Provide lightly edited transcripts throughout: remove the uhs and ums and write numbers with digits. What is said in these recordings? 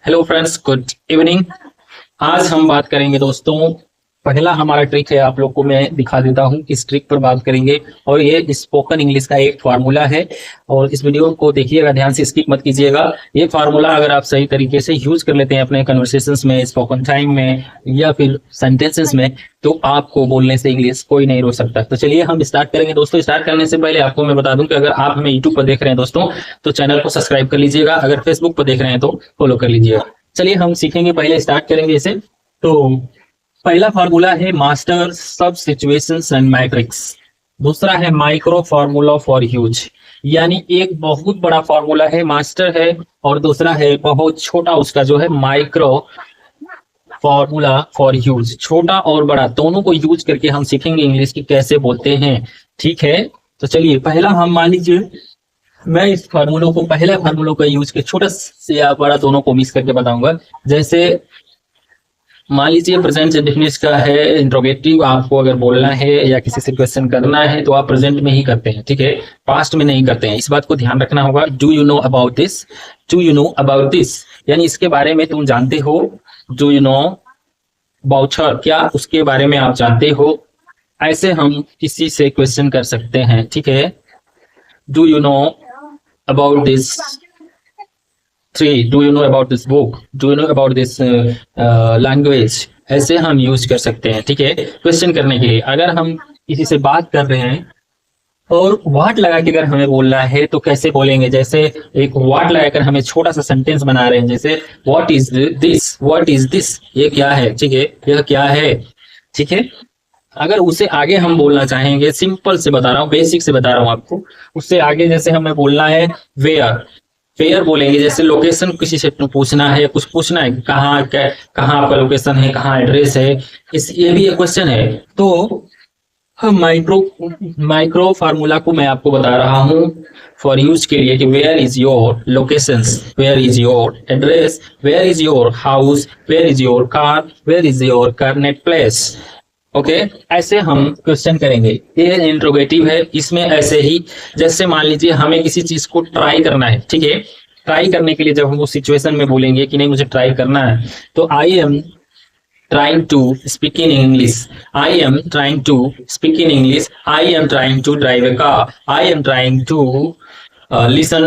Hello friends, good evening. आज हम बात करेंगे दोस्तों। पहला हमारा ट्रिक है, आप लोग को मैं दिखा देता हूँ। इस ट्रिक पर बात करेंगे और ये स्पोकन इंग्लिश का एक फार्मूला है। और इस वीडियो को देखिएगा, ध्यान से स्किप मत कीजिएगा। ये फार्मूला अगर आप सही तरीके से यूज कर लेते हैं अपने कन्वर्सेशंस में, स्पोकन टाइम में या फिर सेंटेंसेस में, तो आपको बोलने से इंग्लिश कोई नहीं रोक सकता। तो चलिए हम स्टार्ट करेंगे दोस्तों। स्टार्ट करने से पहले आपको मैं बता दूं कि अगर आप हमें यूट्यूब पर देख रहे हैं दोस्तों, तो चैनल को सब्सक्राइब कर लीजिएगा। अगर फेसबुक पर देख रहे हैं तो फॉलो कर लीजिएगा। चलिए हम सीखेंगे, पहले स्टार्ट करेंगे इसे। तो पहला फार्मूला है मास्टर सब सिचुएशंस एंड मैट्रिक्स। दूसरा है माइक्रो फार्मूला फॉर ह्यूज, यानी एक बहुत बड़ा फार्मूला है, मास्टर है, और दूसरा है बहुत छोटा, उसका जो है माइक्रो फार्मूला फॉर ह्यूज। छोटा और बड़ा दोनों को यूज करके हम सीखेंगे इंग्लिश की कैसे बोलते हैं। ठीक है, तो चलिए पहला हम मान लीजिए, मैं इस फार्मूलों को, पहले फार्मूलों का यूज के छोटा से या बड़ा दोनों को मिक्स करके बताऊंगा। जैसे मान लीजिए प्रेजेंट इंडेफिनिट का है इंट्रोगेटिव, आपको अगर बोलना है या किसी से क्वेश्चन करना है तो आप प्रेजेंट में ही करते हैं, ठीक है, पास्ट में नहीं करते हैं। इस बात को ध्यान रखना होगा। Do you know about this, do you know about this, यानी इसके बारे में तुम जानते हो। Do you know about her, क्या उसके बारे में आप जानते हो। ऐसे हम किसी से क्वेश्चन कर सकते हैं, ठीक है। Do you know about this tree, do you know about this book, do you know about this language. ऐसे हम यूज कर सकते हैं, ठीक है, क्वेश्चन करने के लिए। अगर हम किसी से बात कर रहे हैं और व्हाट लगा के अगर हमें बोलना है तो कैसे बोलेंगे। जैसे एक व्हाट लगाकर हमें छोटा सा सेंटेंस बना रहे हैं, जैसे what is this, what is this, ये क्या है, ठीक है, यह क्या है, ठीक है। अगर उसे आगे हम बोलना चाहेंगे, सिंपल से बता रहा हूँ, बेसिक से बता रहा हूँ आपको, उससे आगे जैसे हमें बोलना है वेयर, वेयर बोलेंगे। जैसे लोकेशन किसी से पूछना है, कुछ पूछना है, कहाँ कहाँ आपका लोकेशन है, कहाँ एड्रेस है, इस ये भी एक क्वेश्चन है। तो हम माइक्रो फार्मूला को मैं आपको बता रहा हूँ फॉर यूज के लिए कि where is your locations, where is your address, where is your house, where is your car, where is your current place. Okay, ऐसे हम क्वेश्चन करेंगे। ये इंट्रोगेटिव है, इसमें ऐसे ही, जैसे मान लीजिए हमें किसी चीज को ट्राई करना है, ठीक है। ट्राई करने के लिए जब हम उस सिचुएशन में बोलेंगे कि नहीं मुझे ट्राई करना है, तो I am trying to speak in English, I am trying to speak in English, I am trying to drive a car, I am trying to listen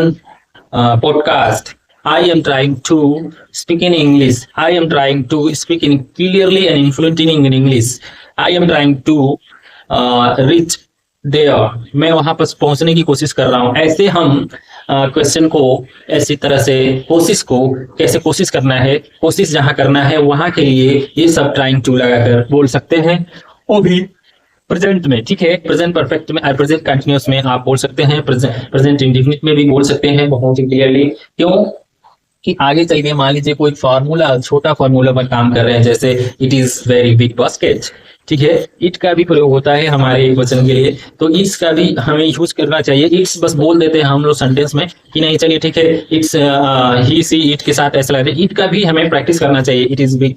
podcast, I am trying to speak in English, I am trying to speak in clearly and fluently in English, I am trying to reach there, मैं वहां पर पहुंचने की कोशिश कर रहा हूं। ऐसे हम क्वेश्चन को ऐसी तरह से, कोशिश को कैसे कोशिश करना है, कोशिश जहां करना है वहां के लिए ये सब ट्राइंग टू लगाकर बोल सकते हैं। वो भी प्रेजेंट में, ठीक है, प्रेजेंट परफेक्ट में, प्रेजेंट कंटिन्यूअस में आप बोल सकते हैं, प्रेजेंट इंडेफिनिट में भी बोल सकते हैं बहुत ही क्लियरली। क्यों कि आगे चल के मान लीजिए कोई फार्मूला, छोटा फार्मूला पर काम कर रहे हैं, जैसे it is very big basket, ठीक है, इट का भी प्रयोग होता है हमारे एक वचन के लिए, तो इट्स का भी हमें यूज करना चाहिए। इट्स बस बोल देते हैं हम लोग सेंटेंस में कि नहीं, चलिए ठीक है, इट्स ही सी इट के साथ ऐसा लगता है। इट का भी हमें प्रैक्टिस करना चाहिए। It is big,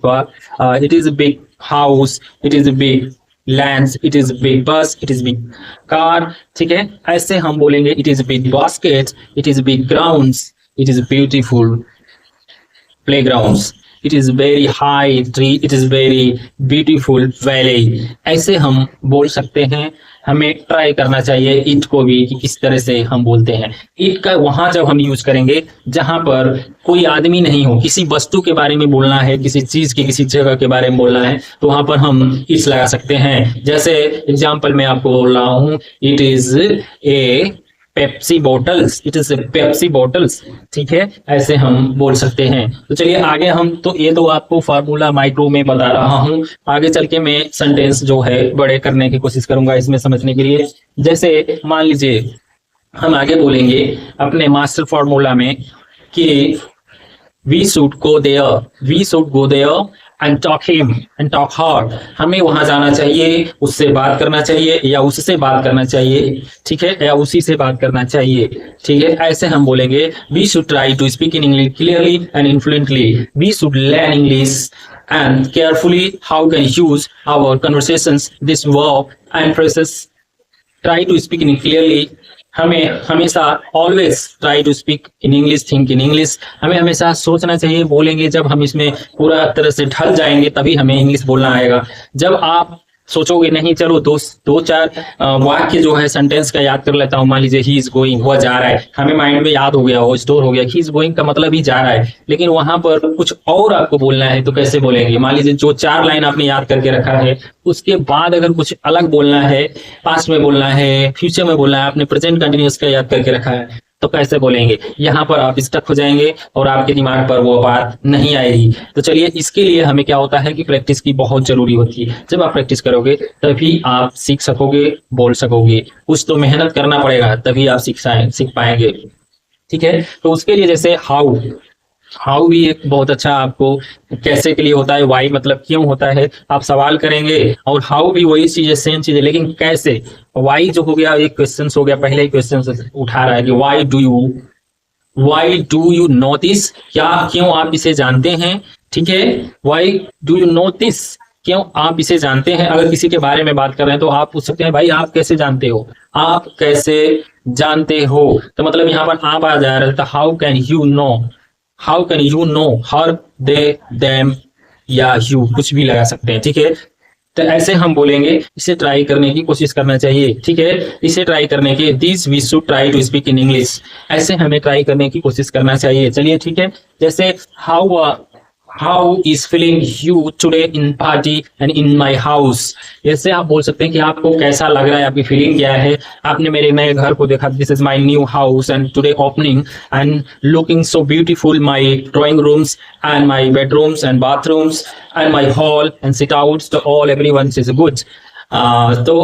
it is big house, it is big lands, it is big बस, इट इज बिग कार, ठीक है। ऐसे हम बोलेंगे, it is big basket, it is big grounds, it is beautiful playgrounds, it is very high tree, it is very beautiful valley। ऐसे हम बोल सकते हैं। हमें ट्राई करना चाहिए इट को भी कि किस तरह से हम बोलते हैं। इट का वहां जब हम यूज करेंगे जहां पर कोई आदमी नहीं हो, किसी वस्तु के बारे में बोलना है, किसी चीज के, किसी जगह के बारे में बोलना है, तो वहां पर हम इट्स लगा सकते हैं। जैसे एग्जाम्पल मैं आपको बोल रहा हूँ, it is a Pepsi bottles, it is Pepsi bottles, ठीक है, ऐसे हम बोल सकते हैं। तो चलिए आगे हम, तो ये तो आपको फार्मूला माइक्रो में बता रहा हूं, आगे चल के मैं सेंटेंस जो है बड़े करने की कोशिश करूंगा इसमें समझने के लिए। जैसे मान लीजिए हम आगे बोलेंगे अपने मास्टर फार्मूला में कि we should go there, we should go there and talk him and talk her, हमें वहां जाना चाहिए, उससे बात करना चाहिए या उससे बात करना चाहिए, ठीक है, या उसी से बात करना चाहिए, ठीक है। ऐसे हम बोलेंगे, we should try to speak in English clearly and influently, we should learn English and carefully how can use our conversations this verb and phrases, try to speak in clearly हमें हमेशा always try to speak in English, think in English. हमें हमेशा सोचना चाहिए, बोलेंगे जब हम इसमें पूरा तरह से ढल जाएंगे तभी हमें इंग्लिश बोलना आएगा। जब आप सोचोगे नहीं, चलो दो चार वाक्य जो है सेंटेंस का याद कर लेता हूँ, मान लीजिए ही इज गोइंग, वह जा रहा है, हमें माइंड में याद हो गया, वो स्टोर हो गया, ही इज गोइंग का मतलब ही जा रहा है, लेकिन वहां पर कुछ और आपको बोलना है तो कैसे बोलेंगे? मान लीजिए जो 4 लाइन आपने याद करके रखा है उसके बाद अगर कुछ अलग बोलना है, पास्ट में बोलना है, फ्यूचर में बोलना है, आपने प्रेजेंट कंटिन्यूअस का याद करके रखा है, तो कैसे बोलेंगे? यहाँ पर आप स्टक हो जाएंगे और आपके दिमाग पर वो बात नहीं आएगी। तो चलिए, इसके लिए हमें क्या होता है कि प्रैक्टिस की बहुत जरूरी होती है। जब आप प्रैक्टिस करोगे तभी आप सीख सकोगे, बोल सकोगे। कुछ तो मेहनत करना पड़ेगा तभी आप सीख पाएंगे। ठीक है, तो उसके लिए जैसे हाउ भी एक बहुत अच्छा आपको कैसे के लिए होता है, वाई मतलब क्यों होता है, आप सवाल करेंगे, और हाउ भी वही चीज है, सेम चीज है, लेकिन कैसे। वाई जो हो गया एक क्वेश्चन हो गया, पहले ही क्वेश्चन उठा रहा है कि why do you know this, क्या क्यों आप इसे जानते हैं। ठीक है, why do you know this, क्यों आप इसे जानते हैं। अगर किसी के बारे में बात कर रहे हैं तो आप पूछ सकते हैं भाई आप कैसे जानते हो, आप कैसे जानते हो, तो मतलब यहाँ पर आप आ जा रहे थे, how can you know, her, they, them या यू, कुछ भी लगा सकते हैं। ठीक है, तो ऐसे हम बोलेंगे, इसे ट्राई करने की कोशिश करना चाहिए। ठीक है, इसे ट्राई करने के this we should try to speak in English, ऐसे हमें ट्राई करने की कोशिश करना चाहिए। चलिए ठीक है, जैसे how is feeling you today in party and in my house, ऐसे आप बोल सकते हैं कि आपको कैसा लग रहा है, आपकी फीलिंग क्या है। आपने मेरे नए घर को देखा, this is my new house and today opening and looking so beautiful, my drawing rooms and my bedrooms and bathrooms and my hall and sit outs, तो ऑल एवरीवन इज गुड, तो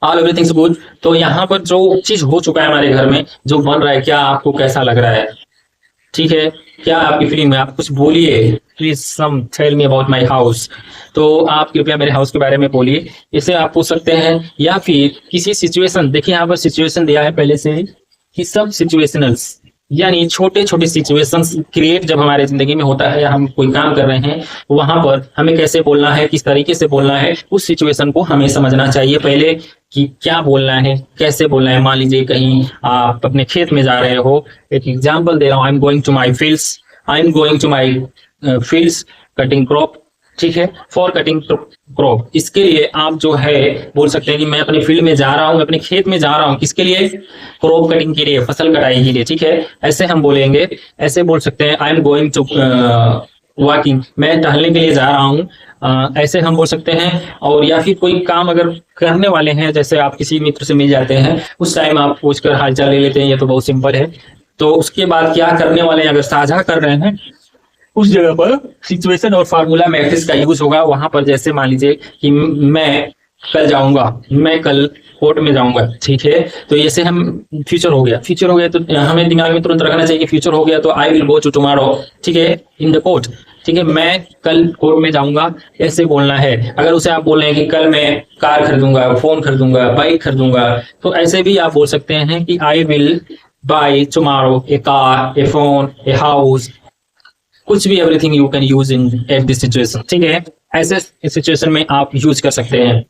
ऑल एवरीथिंग इज गुड। तो यहाँ पर जो चीज हो चुका है हमारे घर में, जो बन रहा है, क्या आपको कैसा लग रहा है? ठीक है, क्या आपकी फीलिंग में, आप कुछ बोलिए, please some tell me about my house, तो आप कृपया मेरे हाउस के बारे में बोलिए, इसे आप पूछ सकते हैं। या फिर किसी सिचुएशन, देखिए यहाँ पर सिचुएशन दिया है पहले से कि सब सिचुएशनल्स, यानी छोटे छोटे सिचुएशंस क्रिएट जब हमारे जिंदगी में होता है, हम कोई काम कर रहे हैं, वहां पर हमें कैसे बोलना है, किस तरीके से बोलना है, उस सिचुएशन को हमें समझना चाहिए पहले कि क्या बोलना है, कैसे बोलना है। मान लीजिए कहीं आप अपने खेत में जा रहे हो, एक एग्जाम्पल दे रहा हूँ, I am going to my fields cutting crop. ठीक है, फॉर कटिंग क्रॉप, इसके लिए आप जो है बोल सकते हैं कि मैं अपने फील्ड में जा रहा हूँ, अपने खेत में जा रहा हूँ, किसके लिए? क्रॉप कटिंग के लिए, फसल कटाई के लिए। ठीक है, ऐसे हम बोलेंगे, ऐसे बोल सकते हैं, I am going to walking, मैं टहलने के लिए जा रहा हूँ, ऐसे हम बोल सकते हैं। और या फिर कोई काम अगर करने वाले हैं, जैसे आप किसी मित्र से मिल जाते हैं, उस टाइम आप पूछकर हालचाल ले लेते हैं, ये तो बहुत सिंपल है। तो उसके बाद क्या करने वाले हैं, अगर साझा कर रहे हैं, उस जगह पर सिचुएशन और फार्मूला मैट्रिक्स का यूज होगा। वहां पर जैसे मान लीजिए कि मैं कल कोर्ट में जाऊंगा। ठीक है, तो ऐसे हम फ्यूचर हो गया तो हमें दिमाग में तुरंत रखना चाहिए कि फ्यूचर हो गया तो I will go to tomorrow. ठीक है, इन द कोर्ट। ठीक है, मैं कल कोर्ट में जाऊंगा, ऐसे बोलना है। अगर उसे आप बोल रहे हैं कि कल मैं कार खरीदूंगा, फोन खरीदूंगा, बाइक खरीदूंगा, तो ऐसे भी आप बोल सकते हैं कि I will by tomorrow A car, A phone, a house, कुछ भी, everything you can use in at this situation. ठीक है, ऐसे सिचुएशन में आप यूज कर सकते हैं।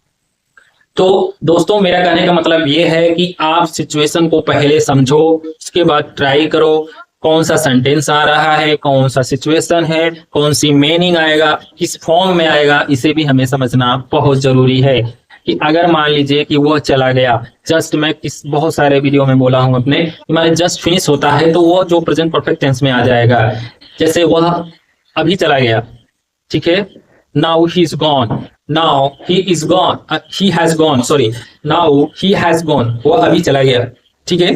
तो दोस्तों, मेरा कहने का मतलब ये है कि आप सिचुएशन को पहले समझो, उसके बाद ट्राई करो, कौन सा सेंटेंस आ रहा है, कौन सा सिचुएशन है, कौन सी मीनिंग आएगा, किस फॉर्म में आएगा, इसे भी हमें समझना बहुत जरूरी है। कि अगर मान लीजिए कि वो चला गया, जस्ट मैं बहुत सारे वीडियो में बोला हूं अपने, हमारे जस्ट फिनिश होता है तो वो जो प्रेजेंट परफेक्ट टेंस में आ जाएगा। जैसे वह अभी चला गया, ठीक है, now he is gone, now he is gone, he has gone, sorry, now he has gone, वो अभी चला गया। ठीक है,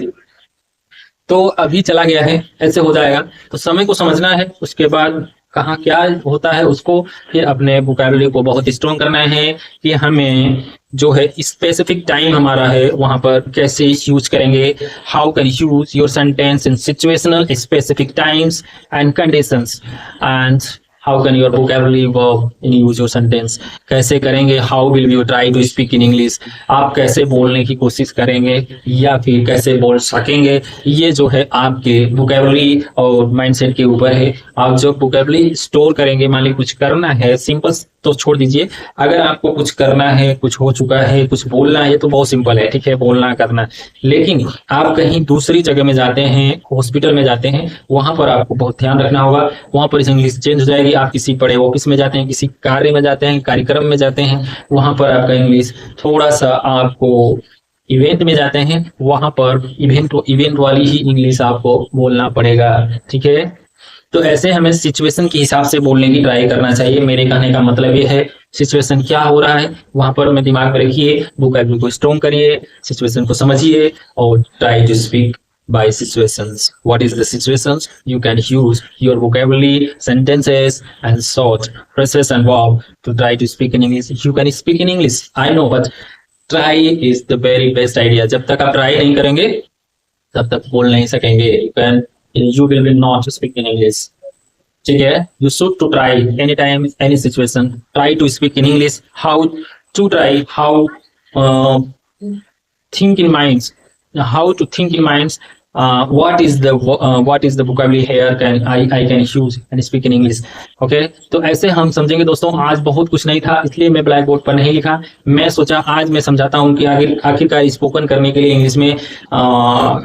तो अभी चला गया है, ऐसे हो जाएगा। तो समय को समझना है, उसके बाद कहाँ क्या होता है उसको फिर अपने वोकैबुलरी को बहुत स्ट्रॉन्ग करना है कि हमें जो है स्पेसिफिक टाइम हमारा है वहां पर कैसे यूज करेंगे। How can use your sentence in situational specific times and conditions, and how can your vocabulary verb in use your sentence, कैसे करेंगे, how will you try to speak in English, आप कैसे बोलने की कोशिश करेंगे या फिर कैसे बोल सकेंगे, ये जो है आपके वोकैबुलरी और माइंडसेट के ऊपर है। आप जो वोकैबुलरी स्टोर करेंगे, मान लीजिए कुछ करना है, सिंपल तो छोड़ दीजिए, अगर आपको कुछ करना है, कुछ हो चुका है, कुछ बोलना है, तो बहुत सिंपल है, ठीक है, बोलना करना। लेकिन आप कहीं दूसरी जगह में जाते हैं, हॉस्पिटल में जाते हैं, वहां पर आपको बहुत ध्यान रखना होगा, वहां पर इंग्लिश चेंज हो जाएगी। आप किसी बड़े ऑफिस में जाते हैं, किसी कार्य में जाते हैं, कार्यक्रम में जाते हैं, वहां पर आपका इंग्लिश थोड़ा सा, आपको इवेंट में जाते हैं, वहां पर इवेंट वाली ही इंग्लिश आपको बोलना पड़ेगा, ठीक है। तो ऐसे हमें सिचुएशन के हिसाब से बोलने की ट्राई करना चाहिए। मेरे कहने का मतलब ये है, सिचुएशन क्या हो रहा है वहां पर में दिमाग में रखिए, वोकैबुलरी को स्ट्रॉन्ग करिए, सिचुएशन को समझिए और try to speak by situations. What is the situations? You can use your vocabulary, sentences, and short phrases and verb to try to speak in English. You can speak in English, I know, but try is the very best idea. जब तक आप try नहीं करेंगे तब तक बोल नहीं सकेंगे। You will be not speak in English. ठीक है, you should to try anytime, any situation. Try to speak in English. How to try? How think in minds? How to think in minds? What is the vocabulary here can I can use and speak in English. Okay, तो ऐसे हम समझेंगे दोस्तों। आज बहुत कुछ नहीं था, इसलिए मैं ब्लैक बोर्ड पर नहीं लिखा। मैं सोचा आज मैं समझाता हूँ कि आखिरकार स्पोकन करने के लिए इंग्लिश में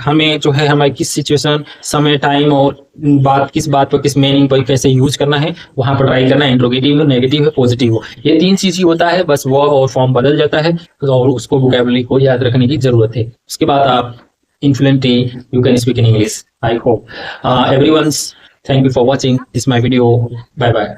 हमें जो है हमारी किस सिचुएशन, समय, टाइम और किस बात पर, किस मीनिंग पर कैसे यूज करना है, वहां पर ट्राई करना है। इंट्रोगेटिव हो, नेगेटिव है, पॉजिटिव हो, ये तीन चीज ही होता है, बस वर्ब और फॉर्म बदल जाता है और उसको वोकैबुलरी को याद रखने की जरूरत है। उसके बाद आप influently you can speak in English. I hope everyone's thank you for watching this my video. Bye bye.